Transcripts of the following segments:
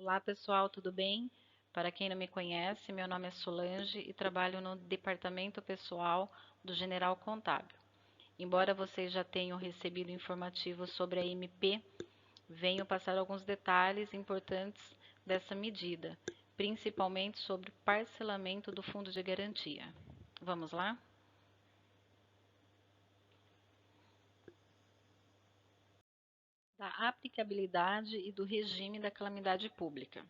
Olá pessoal, tudo bem? Para quem não me conhece, meu nome é Solange e trabalho no Departamento Pessoal do General Contábil. Embora vocês já tenham recebido informativos sobre a MP, venho passar alguns detalhes importantes dessa medida, principalmente sobre o parcelamento do Fundo de Garantia. Vamos lá? Da aplicabilidade e do regime da calamidade pública.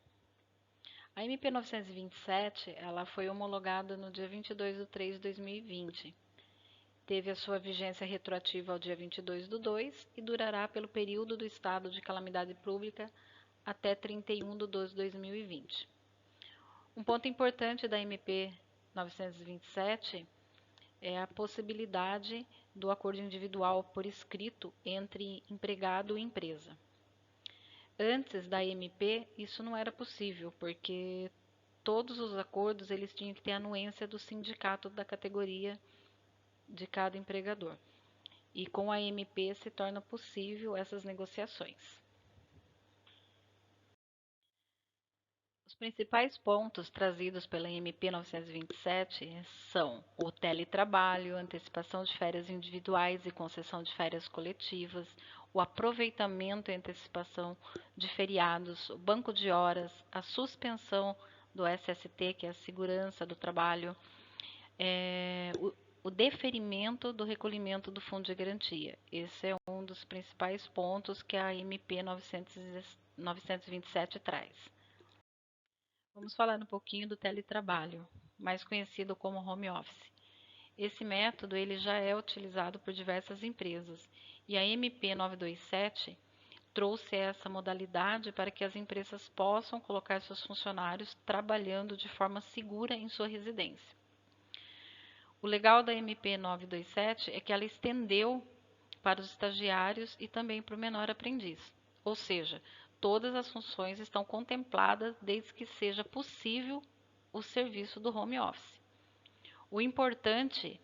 A MP 927, ela foi homologada no dia 22 de 3 de 2020. Teve a sua vigência retroativa ao dia 22 do 2 e durará pelo período do estado de calamidade pública até 31 de 12 de 2020. Um ponto importante da MP 927 é a possibilidade do acordo individual por escrito entre empregado e empresa. Antes da MP, isso não era possível, porque todos os acordos eles tinham que ter anuência do sindicato da categoria de cada empregador. E com a MP se torna possível essas negociações. Os principais pontos trazidos pela MP 927 são o teletrabalho, antecipação de férias individuais e concessão de férias coletivas, o aproveitamento e antecipação de feriados, o banco de horas, a suspensão do SST, que é a segurança do trabalho, o deferimento do recolhimento do fundo de garantia. Esse é um dos principais pontos que a MP 927 traz. Vamos falar um pouquinho do teletrabalho, mais conhecido como home office. Esse método ele já é utilizado por diversas empresas e a MP 927 trouxe essa modalidade para que as empresas possam colocar seus funcionários trabalhando de forma segura em sua residência. O legal da MP 927 é que ela estendeu para os estagiários e também para o menor aprendiz. Ou seja, todas as funções estão contempladas desde que seja possível o serviço do home office. O importante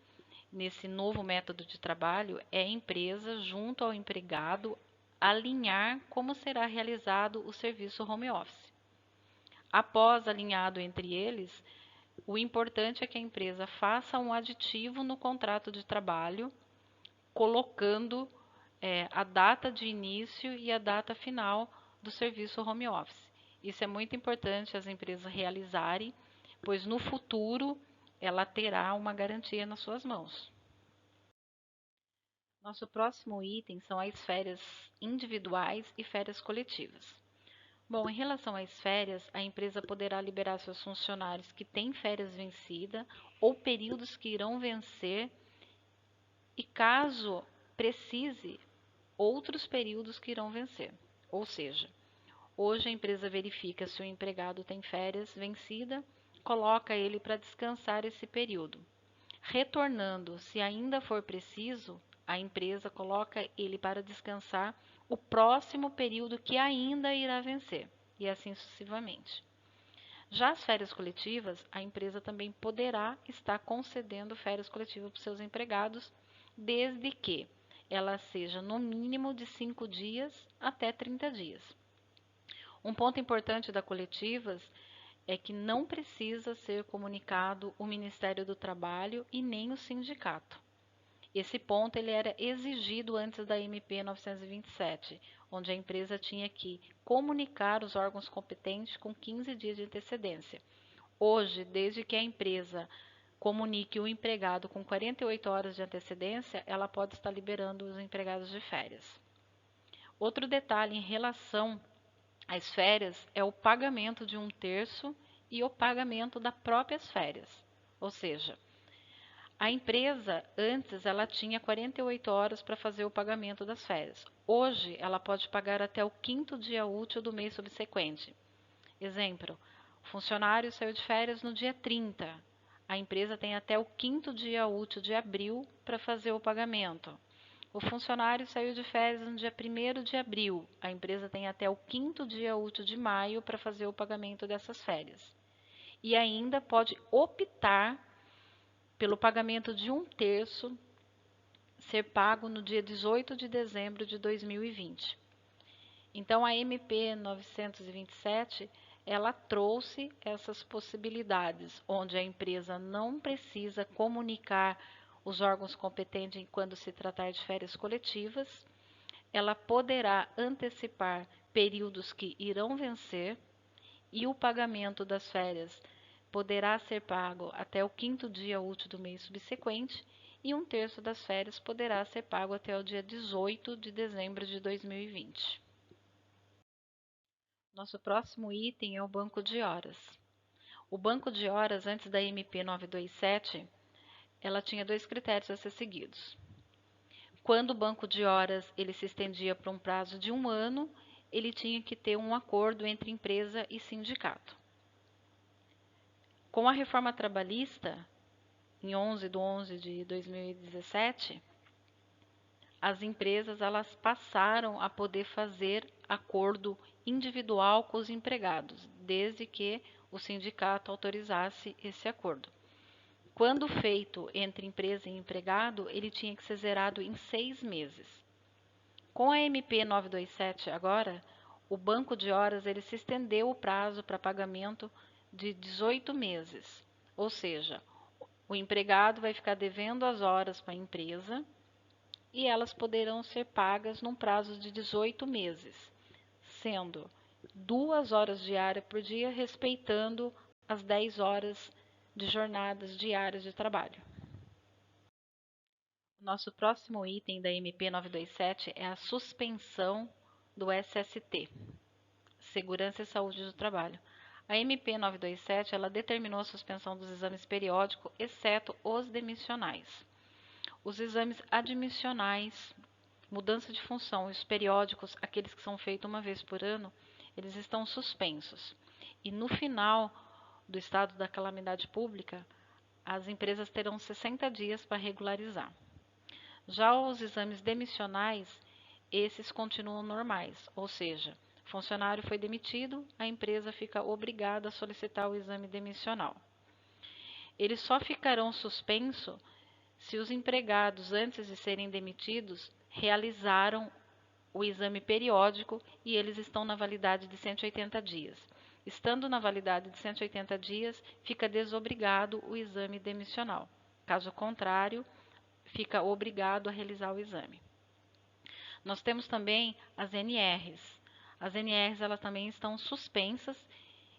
nesse novo método de trabalho é a empresa, junto ao empregado, alinhar como será realizado o serviço home office. Após alinhado entre eles, o importante é que a empresa faça um aditivo no contrato de trabalho, colocando a data de início e a data final do serviço home office. Isso é muito importante as empresas realizarem, pois no futuro ela terá uma garantia nas suas mãos. Nosso próximo item são as férias individuais e férias coletivas. Bom, em relação às férias, a empresa poderá liberar seus funcionários que têm férias vencida ou períodos que irão vencer e, caso precise, outros períodos que irão vencer. Ou seja, hoje a empresa verifica se o empregado tem férias vencida, coloca ele para descansar esse período. Retornando, se ainda for preciso, a empresa coloca ele para descansar o próximo período que ainda irá vencer, e assim sucessivamente. Já as férias coletivas, a empresa também poderá estar concedendo férias coletivas para os seus empregados, desde que ela seja no mínimo de 5 dias até 30 dias. Um ponto importante da coletivas é que não precisa ser comunicado o Ministério do Trabalho e nem o sindicato. Esse ponto ele era exigido antes da MP 927, onde a empresa tinha que comunicar os órgãos competentes com 15 dias de antecedência. Hoje, desde que a empresa comunique o empregado com 48 horas de antecedência, ela pode estar liberando os empregados de férias. Outro detalhe em relação às férias é o pagamento de 1/3 e o pagamento das próprias férias. Ou seja, a empresa antes ela tinha 48 horas para fazer o pagamento das férias. Hoje ela pode pagar até o 5º dia útil do mês subsequente. Exemplo, o funcionário saiu de férias no dia 30. A empresa tem até o 5º dia útil de abril para fazer o pagamento. O funcionário saiu de férias no dia 1º de abril. A empresa tem até o 5º dia útil de maio para fazer o pagamento dessas férias. E ainda pode optar pelo pagamento de 1/3 ser pago no dia 18 de dezembro de 2020. Então, a MP 927, ela trouxe essas possibilidades, onde a empresa não precisa comunicar os órgãos competentes quando se tratar de férias coletivas, ela poderá antecipar períodos que irão vencer e o pagamento das férias poderá ser pago até o quinto dia útil do mês subsequente e um terço das férias poderá ser pago até o dia 18 de dezembro de 2020. Nosso próximo item é o banco de horas. O banco de horas, antes da MP 927, ela tinha dois critérios a ser seguidos. Quando o banco de horas ele se estendia para um prazo de 1 ano, ele tinha que ter um acordo entre empresa e sindicato. Com a reforma trabalhista, em 11 de 11 de 2017, as empresas elas passaram a poder fazer acordo individual com os empregados, desde que o sindicato autorizasse esse acordo. Quando feito entre empresa e empregado, ele tinha que ser zerado em 6 meses. Com a MP 927 agora, o banco de horas ele se estendeu o prazo para pagamento de 18 meses, ou seja, o empregado vai ficar devendo as horas para a empresa e elas poderão ser pagas num prazo de 18 meses, sendo 2 horas diárias por dia, respeitando as 10 horas de jornadas diárias de trabalho. Nosso próximo item da MP 927 é a suspensão do SST, Segurança e Saúde do Trabalho. A MP 927 ela determinou a suspensão dos exames periódicos, exceto os demissionais. Os exames admissionais, mudança de função e os periódicos, aqueles que são feitos uma vez por ano, eles estão suspensos. E no final do estado da calamidade pública, as empresas terão 60 dias para regularizar. Já os exames demissionais, esses continuam normais, ou seja, o funcionário foi demitido, a empresa fica obrigada a solicitar o exame demissional. Eles só ficarão suspensos se os empregados, antes de serem demitidos, realizaram o exame periódico e eles estão na validade de 180 dias. Estando na validade de 180 dias, fica desobrigado o exame demissional. Caso contrário, fica obrigado a realizar o exame. Nós temos também as NRs. As NRs elas também estão suspensas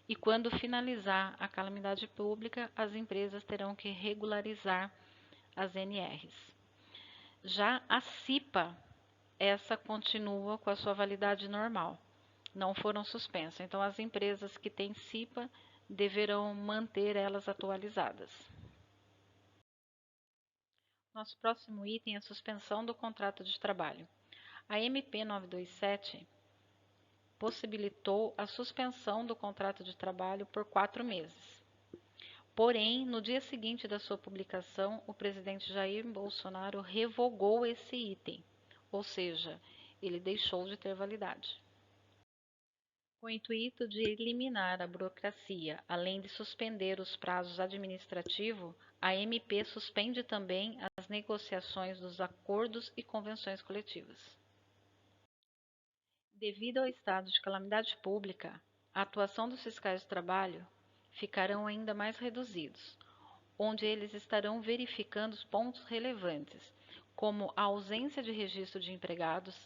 e quando finalizar a calamidade pública, as empresas terão que regularizar as NRs. Já a CIPA, essa continua com a sua validade normal, não foram suspensas. Então, as empresas que têm CIPA deverão manter elas atualizadas. Nosso próximo item é a suspensão do contrato de trabalho. A MP 927 possibilitou a suspensão do contrato de trabalho por 4 meses. Porém, no dia seguinte da sua publicação, o presidente Jair Bolsonaro revogou esse item, ou seja, ele deixou de ter validade. Com o intuito de eliminar a burocracia, além de suspender os prazos administrativos, a MP suspende também as negociações dos acordos e convenções coletivas. Devido ao estado de calamidade pública, a atuação dos fiscais de trabalho ficarão ainda mais reduzidos, onde eles estarão verificando os pontos relevantes, como a ausência de registro de empregados,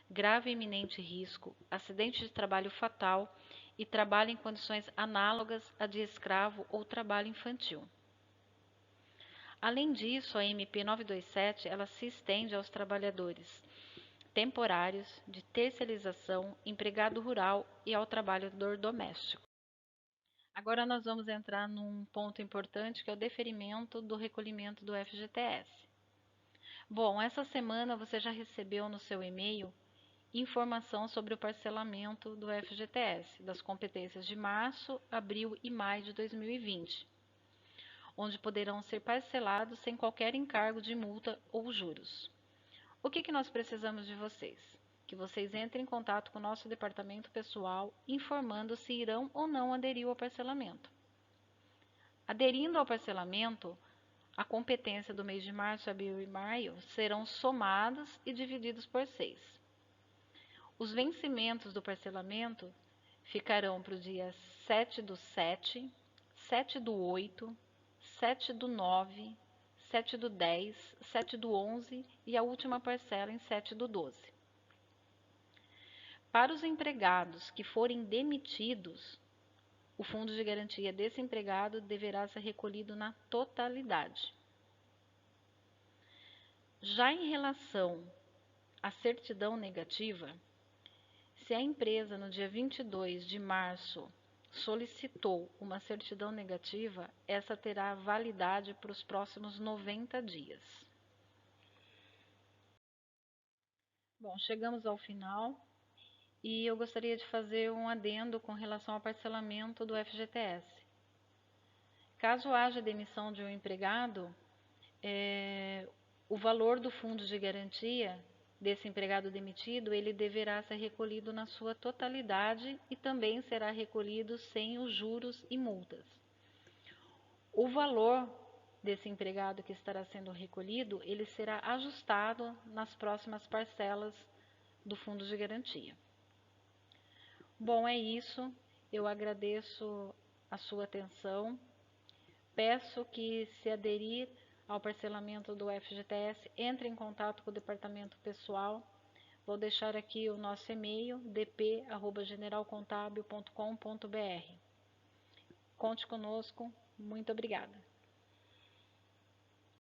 grave e iminente risco, acidente de trabalho fatal e trabalho em condições análogas a de escravo ou trabalho infantil. Além disso, a MP 927 ela se estende aos trabalhadores temporários, de terceirização, empregado rural e ao trabalhador doméstico. Agora nós vamos entrar num ponto importante que é o deferimento do recolhimento do FGTS. Bom, essa semana você já recebeu no seu e-mail informação sobre o parcelamento do FGTS, das competências de março, abril e maio de 2020, onde poderão ser parcelados sem qualquer encargo de multa ou juros. O que nós precisamos de vocês? Que vocês entrem em contato com o nosso departamento pessoal, informando se irão ou não aderir ao parcelamento. Aderindo ao parcelamento, a competência do mês de março, abril e maio serão somadas e divididos por 6. Os vencimentos do parcelamento ficarão para o dia 7/7, 7/8, 7/9, 7/10, 7/11 e a última parcela em 7/12. Para os empregados que forem demitidos, o fundo de garantia desse empregado deverá ser recolhido na totalidade. Já em relação à certidão negativa, se a empresa no dia 22 de março solicitou uma certidão negativa, essa terá validade para os próximos 90 dias. Bom, chegamos ao final e eu gostaria de fazer um adendo com relação ao parcelamento do FGTS. Caso haja demissão de um empregado, o valor do fundo de garantia desse empregado demitido, ele deverá ser recolhido na sua totalidade e também será recolhido sem os juros e multas. O valor desse empregado que estará sendo recolhido, ele será ajustado nas próximas parcelas do fundo de garantia. Bom, é isso. Eu agradeço a sua atenção. Peço que, se aderir ao parcelamento do FGTS, entre em contato com o departamento pessoal. Vou deixar aqui o nosso e-mail, dp@generalcontabil.com.br. Conte conosco. Muito obrigada.